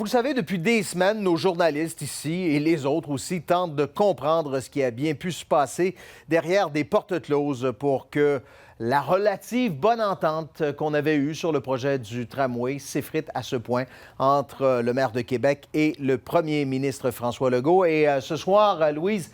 Vous le savez, depuis des semaines, nos journalistes ici et les autres aussi tentent de comprendre ce qui a bien pu se passer derrière des portes closes pour que la relative bonne entente qu'on avait eue sur le projet du tramway s'effrite à ce point entre le maire de Québec et le premier ministre François Legault. Et ce soir, Louise,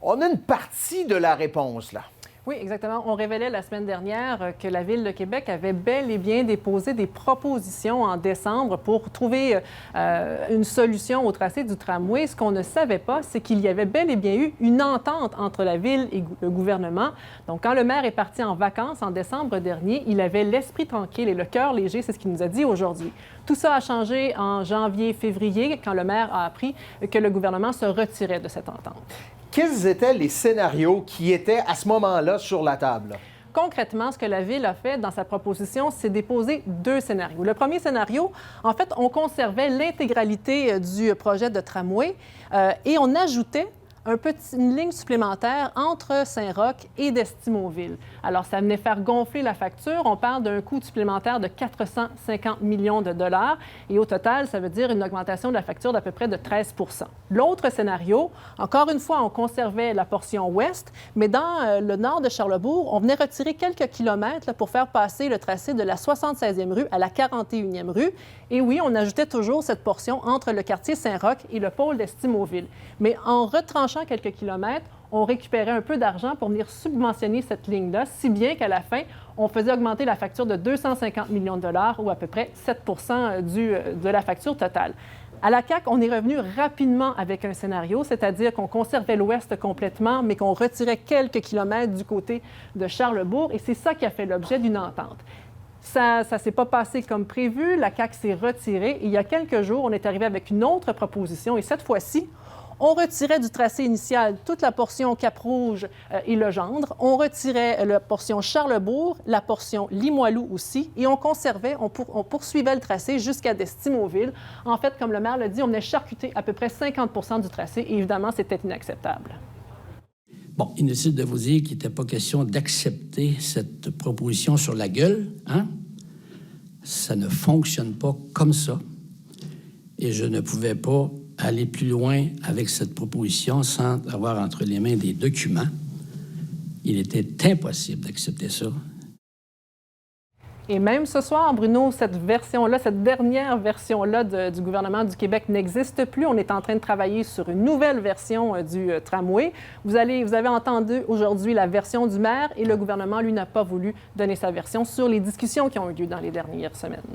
on a une partie de la réponse là. Oui, exactement. On révélait la semaine dernière que la Ville de Québec avait bel et bien déposé des propositions en décembre pour trouver une solution au tracé du tramway. Ce qu'on ne savait pas, c'est qu'il y avait bel et bien eu une entente entre la Ville et le gouvernement. Donc, quand le maire est parti en vacances en décembre dernier, il avait l'esprit tranquille et le cœur léger, c'est ce qu'il nous a dit aujourd'hui. Tout ça a changé en janvier-février, quand le maire a appris que le gouvernement se retirait de cette entente. Quels étaient les scénarios qui étaient à ce moment-là sur la table? Concrètement, ce que la Ville a fait dans sa proposition, c'est déposer deux scénarios. Le premier scénario, en fait, on conservait l'intégralité du projet de tramway et on ajoutait une ligne supplémentaire entre Saint-Roch et d'Estimauville. Alors, ça venait faire gonfler la facture. On parle d'un coût supplémentaire de 450 millions de dollars. Et au total, ça veut dire une augmentation de la facture d'à peu près de 13 %. L'autre scénario, encore une fois, on conservait la portion ouest, mais dans le nord de Charlesbourg, on venait retirer quelques kilomètres là, pour faire passer le tracé de la 76e rue à la 41e rue. Et oui, on ajoutait toujours cette portion entre le quartier Saint-Roch et le pôle d'Estimauville. Mais en retranchant quelques kilomètres, on récupérait un peu d'argent pour venir subventionner cette ligne-là, si bien qu'à la fin, on faisait augmenter la facture de 250 millions de dollars ou à peu près 7 % de la facture totale. À la CAQ, on est revenu rapidement avec un scénario, c'est-à-dire qu'on conservait l'ouest complètement, mais qu'on retirait quelques kilomètres du côté de Charlesbourg, et c'est ça qui a fait l'objet d'une entente. Ça ne s'est pas passé comme prévu, la CAQ s'est retirée, et il y a quelques jours, on est arrivé avec une autre proposition, et cette fois-ci, on retirait du tracé initial toute la portion Cap-Rouge et Legendre. On retirait la portion Charlesbourg, la portion Limoilou aussi, et on conservait, on poursuivait le tracé jusqu'à d'Estimauville. En fait, comme le maire l'a dit, on venait charcuter à peu près 50 % du tracé, et évidemment, c'était inacceptable. Bon, inutile de vous dire qu'il n'était pas question d'accepter cette proposition sur la gueule, hein? Ça ne fonctionne pas comme ça. Et je ne pouvais pas aller plus loin avec cette proposition sans avoir entre les mains des documents. Il était impossible d'accepter ça. Et même ce soir, Bruno, cette version-là, cette dernière version-là du gouvernement du Québec n'existe plus. On est en train de travailler sur une nouvelle version du tramway. Vous avez entendu aujourd'hui la version du maire et le gouvernement, lui, n'a pas voulu donner sa version sur les discussions qui ont eu lieu dans les dernières semaines.